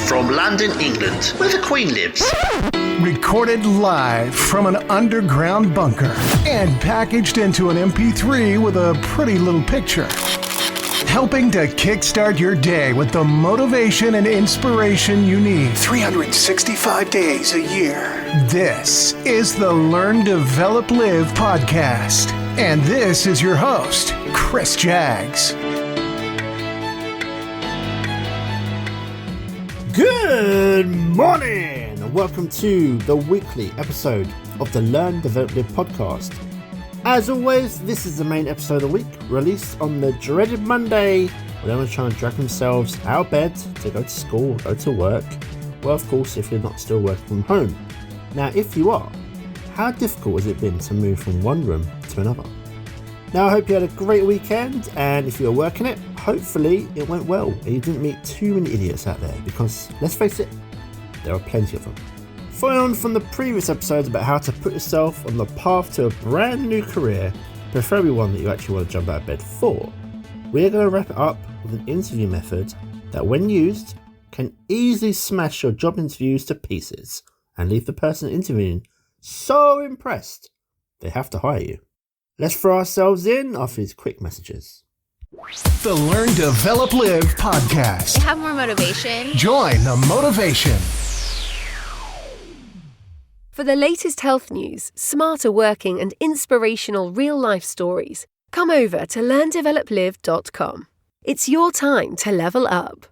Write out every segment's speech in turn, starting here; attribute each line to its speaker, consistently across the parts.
Speaker 1: From London, England, where the Queen lives.
Speaker 2: Recorded live from an underground bunker and packaged into an MP3 with a pretty little picture. Helping to kickstart your day with the motivation and inspiration you need 365 days a year. This is the Learn, Develop, Live podcast. And this is your host, Chris Jaggs.
Speaker 3: Good morning and welcome to the weekly episode of the Learn, Develop, Live podcast. As always, this is the main episode of the week, released on the dreaded Monday when everyone's trying to drag themselves out of bed to go to school or go to work. Well, of course, if you're not still working from home. Now, if you are, how difficult has it been to move from one room to another? Now, I hope you had a great weekend, and if you're working it, hopefully it went well and you didn't meet too many idiots out there, because let's face it, there are plenty of them. Following on from the previous episodes about how to put yourself on the path to a brand new career, preferably one that you actually want to jump out of bed for, we're going to wrap it up with an interview method that, when used, can easily smash your job interviews to pieces and leave the person interviewing so impressed they have to hire you. Let's throw ourselves in after these quick messages.
Speaker 2: The Learn, Develop, Live podcast.
Speaker 4: Have more motivation.
Speaker 2: Join the motivation.
Speaker 5: For the latest health news, smarter working and inspirational real-life stories, come over to learndeveloplive.com. It's your time to level up.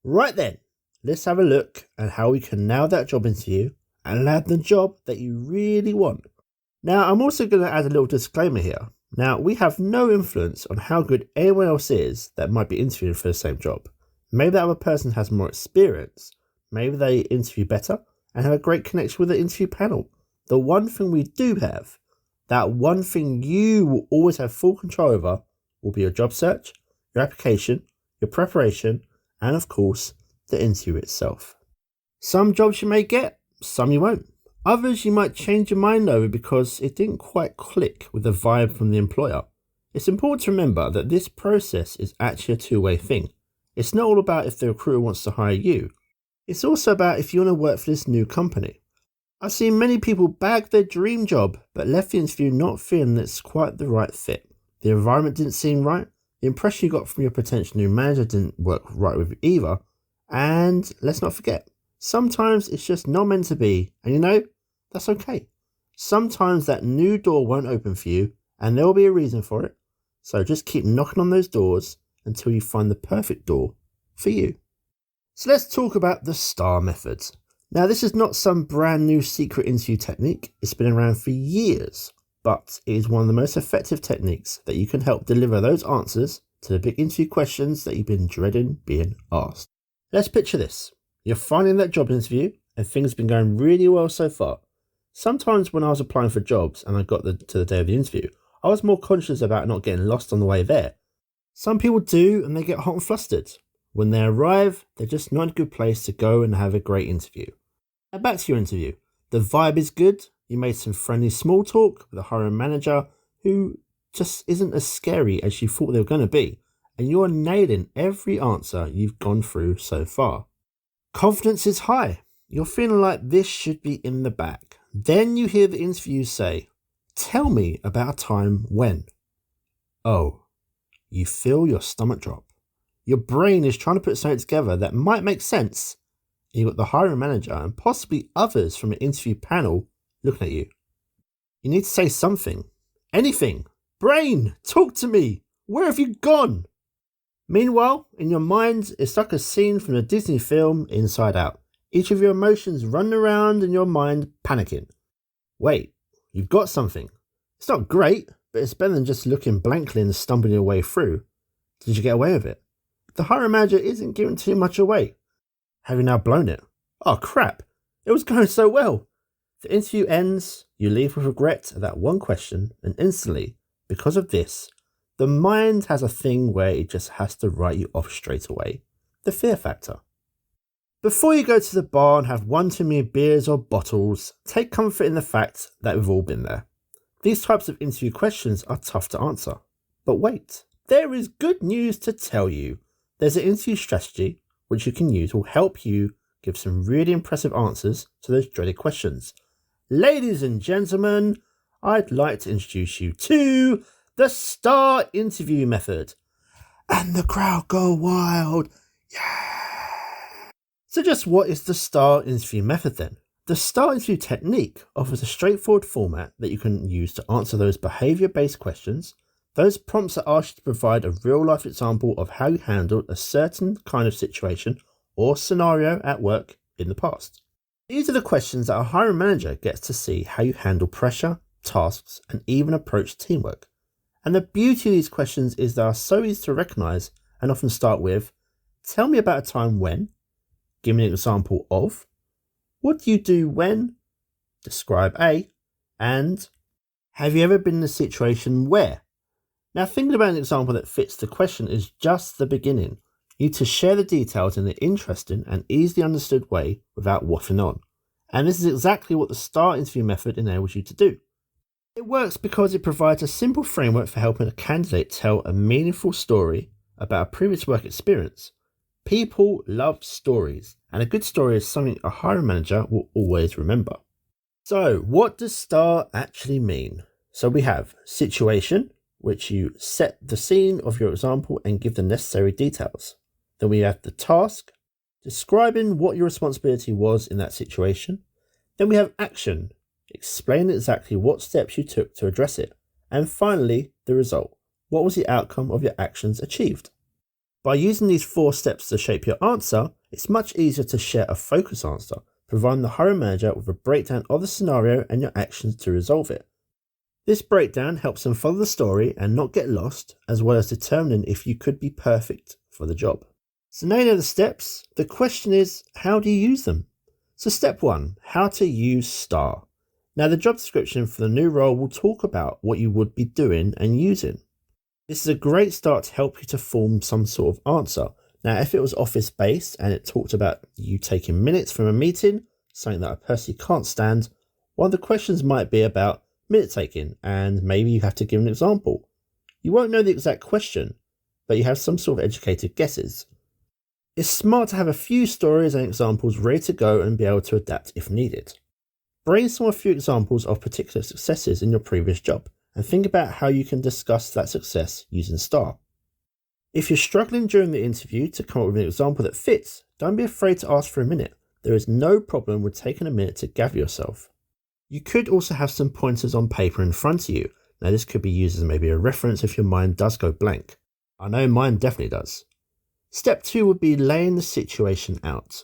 Speaker 3: Right then, let's have a look at how we can nail that job interview and land the job that you really want. Now, I'm also going to add a little disclaimer here. Now, we have no influence on how good anyone else is that might be interviewing for the same job. Maybe that other person has more experience. Maybe they interview better and have a great connection with the interview panel. The one thing we do have, that one thing you will always have full control over, will be your job search, your application, your preparation, and of course, the interview itself. Some jobs you may get, some you won't. Others you might change your mind over because it didn't quite click with the vibe from the employer. It's important to remember that this process is actually a two-way thing. It's not all about if the recruiter wants to hire you. It's also about if you want to work for this new company. I've seen many people bag their dream job but left the interview not feeling that it's quite the right fit. The environment didn't seem right, the impression you got from your potential new manager didn't work right with you either, and let's not forget, sometimes it's just not meant to be, and you know, that's okay. Sometimes that new door won't open for you, and there will be a reason for it, so just keep knocking on those doors until you find the perfect door for you. So let's talk about the STAR method. Now, this is not some brand new secret interview technique. It's been around for years, but it is one of the most effective techniques that you can help deliver those answers to the big interview questions that you've been dreading being asked. Let's picture this. You're finally in that job interview and things have been going really well so far. Sometimes when I was applying for jobs and I got to the day of the interview, I was more conscious about not getting lost on the way there. Some people do, and they get hot and flustered. When they arrive, they're just not in a good place to go and have a great interview. Now back to your interview. The vibe is good. You made some friendly small talk with a hiring manager who just isn't as scary as you thought they were going to be. And you're nailing every answer you've gone through so far. Confidence is high. You're feeling like this should be in the bag. Then you hear the interview say, "Tell me about a time when." Oh, you feel your stomach drop. Your brain is trying to put something together that might make sense. And you've got the hiring manager and possibly others from the interview panel looking at you. You need to say something. Anything. Brain, talk to me. Where have you gone? Meanwhile, in your mind, it's like a scene from the Disney film Inside Out. Each of your emotions running around in your mind, panicking. Wait, you've got something. It's not great, but it's better than just looking blankly and stumbling your way through. Did you get away with it? The hiring manager isn't giving too much away. Have you now blown it? Oh crap, it was going so well. The interview ends, you leave with regret at that one question, and instantly, because of this, the mind has a thing where it just has to write you off straight away. The fear factor. Before you go to the bar and have one too many beers or bottles, take comfort in the fact that we've all been there. These types of interview questions are tough to answer. But wait, there is good news to tell you. There's an interview strategy which you can use will help you give some really impressive answers to those dreaded questions. Ladies and gentlemen, I'd like to introduce you to the STAR interview method. And the crowd go wild. Yeah! So just what is the STAR interview method then? The STAR interview technique offers a straightforward format that you can use to answer those behaviour-based questions. Those prompts that ask you to provide a real-life example of how you handled a certain kind of situation or scenario at work in the past. These are the questions that a hiring manager gets to see how you handle pressure, tasks, and even approach teamwork. And the beauty of these questions is they are so easy to recognise and often start with, tell me about a time when, give me an example of, what do you do when, describe a, and have you ever been in a situation where? Now thinking about an example that fits the question is just the beginning. You need to share the details in an interesting and easily understood way without waffling on. And this is exactly what the STAR interview method enables you to do. It works because it provides a simple framework for helping a candidate tell a meaningful story about a previous work experience. People love stories, and a good story is something a hiring manager will always remember. So what does STAR actually mean? So we have situation, which you set the scene of your example and give the necessary details. Then we have the task, describing what your responsibility was in that situation. Then we have action, explain exactly what steps you took to address it. And finally, the result. What was the outcome of your actions achieved? By using these 4 steps to shape your answer, it's much easier to share a focus answer, providing the hiring manager with a breakdown of the scenario and your actions to resolve it. This breakdown helps them follow the story and not get lost, as well as determining if you could be perfect for the job. So now you know the steps. The question is, how do you use them? So step 1, how to use STAR. Now the job description for the new role will talk about what you would be doing and using. This is a great start to help you to form some sort of answer. Now if it was office based and it talked about you taking minutes from a meeting, something that I personally can't stand, one of the questions might be about minute taking, and maybe you have to give an example. You won't know the exact question, but you have some sort of educated guesses. It's smart to have a few stories and examples ready to go and be able to adapt if needed. Brainstorm a few examples of particular successes in your previous job and think about how you can discuss that success using STAR. If you're struggling during the interview to come up with an example that fits, don't be afraid to ask for a minute. There is no problem with taking a minute to gather yourself. You could also have some pointers on paper in front of you. Now this could be used as maybe a reference if your mind does go blank. I know mine definitely does. Step 2 would be laying the situation out.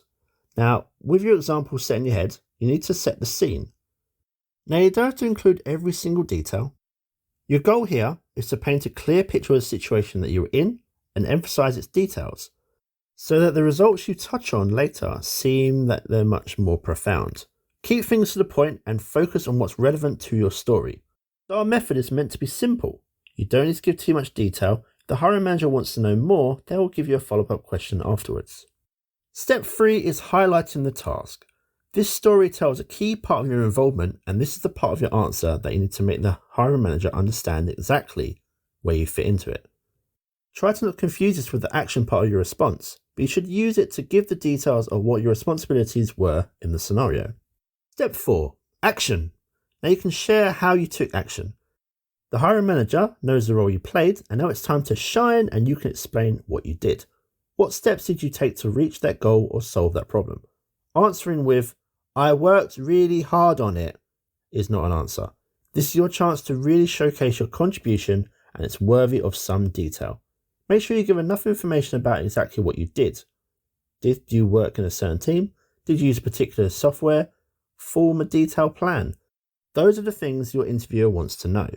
Speaker 3: Now, with your example set in your head, you need to set the scene. Now you don't have to include every single detail. Your goal here is to paint a clear picture of the situation that you're in and emphasize its details, so that the results you touch on later seem that they're much more profound. Keep things to the point and focus on what's relevant to your story. Our method is meant to be simple. You don't need to give too much detail. If the hiring manager wants to know more, they will give you a follow-up question afterwards. Step 3 is highlighting the task. This story tells a key part of your involvement, and this is the part of your answer that you need to make the hiring manager understand exactly where you fit into it. Try to not confuse this with the action part of your response, but you should use it to give the details of what your responsibilities were in the scenario. Step 4, action. Now you can share how you took action. The hiring manager knows the role you played, and now it's time to shine and you can explain what you did. What steps did you take to reach that goal or solve that problem? Answering with, I worked really hard on it, is not an answer. This is your chance to really showcase your contribution, and it's worthy of some detail. Make sure you give enough information about exactly what you did. Did you work in a certain team? Did you use a particular software? Form a detailed plan. Those are the things your interviewer wants to know.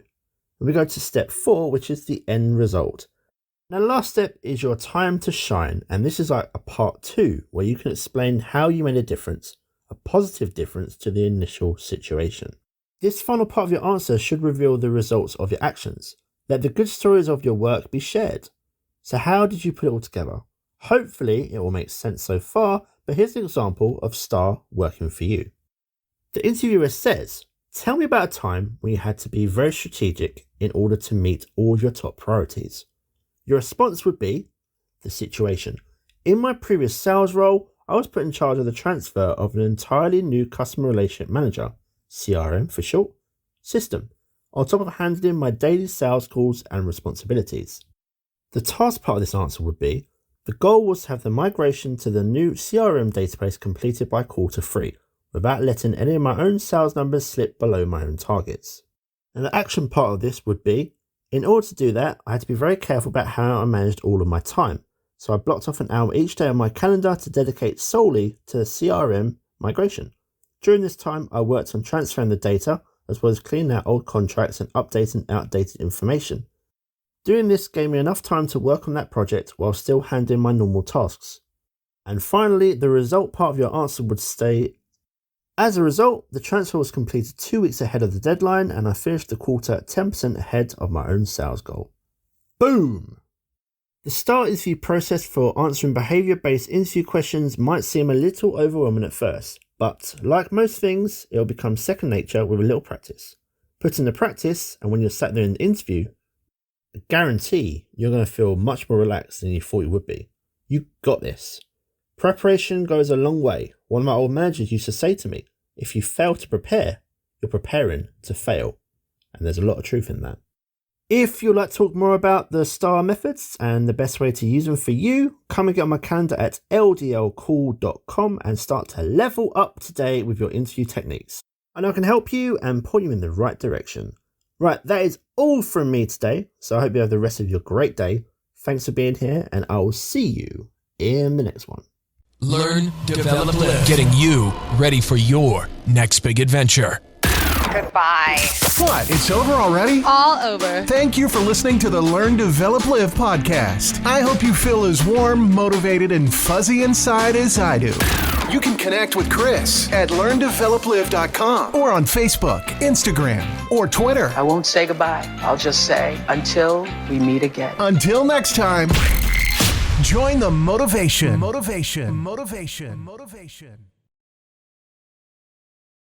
Speaker 3: We go to step 4, which is the end result. Now the last step is your time to shine, and this is like a part 2 where you can explain how you made a difference, a positive difference to the initial situation. This final part of your answer should reveal the results of your actions. Let the good stories of your work be shared. So how did you put it all together? Hopefully it will make sense so far, but here's an example of STAR working for you. The interviewer says, tell me about a time when you had to be very strategic in order to meet all your top priorities. Your response would be, the situation. In my previous sales role, I was put in charge of the transfer of an entirely new customer relationship manager, CRM for short, system, on top of handling my daily sales calls and responsibilities. The task part of this answer would be, the goal was to have the migration to the new CRM database completed by Q3, without letting any of my own sales numbers slip below my own targets. And the action part of this would be, in order to do that, I had to be very careful about how I managed all of my time. So I blocked off an hour each day on my calendar to dedicate solely to the CRM migration. During this time, I worked on transferring the data, as well as cleaning out old contracts and updating outdated information. Doing this gave me enough time to work on that project while still handling my normal tasks. And finally, the result part of your answer would stay, as a result, the transfer was completed 2 weeks ahead of the deadline and I finished the quarter 10% ahead of my own sales goal. Boom! The start interview process for answering behaviour-based interview questions might seem a little overwhelming at first, but like most things, it will become second nature with a little practice. Put in the practice, and when you're sat there in the interview, I guarantee you're going to feel much more relaxed than you thought you would be. You got this. Preparation goes a long way. One of my old managers used to say to me, if you fail to prepare, you're preparing to fail. And there's a lot of truth in that. If you'd like to talk more about the STAR methods and the best way to use them for you, come and get on my calendar at ldlcall.com and start to level up today with your interview techniques. And I can help you and point you in the right direction. Right, that is all from me today, so I hope you have the rest of your great day. Thanks for being here, and I will see you in the next one.
Speaker 4: Learn, develop, live. Getting you ready for your next big adventure.
Speaker 6: Goodbye.
Speaker 2: What? It's over already?
Speaker 6: All over.
Speaker 2: Thank you for listening to the Learn, Develop, Live podcast. I hope you feel as warm, motivated, and fuzzy inside as I do. You can connect with Chris at learndeveloplive.com or on Facebook, Instagram, or Twitter.
Speaker 7: I won't say goodbye. I'll just say until we meet again.
Speaker 2: Until next time, join the motivation. Motivation.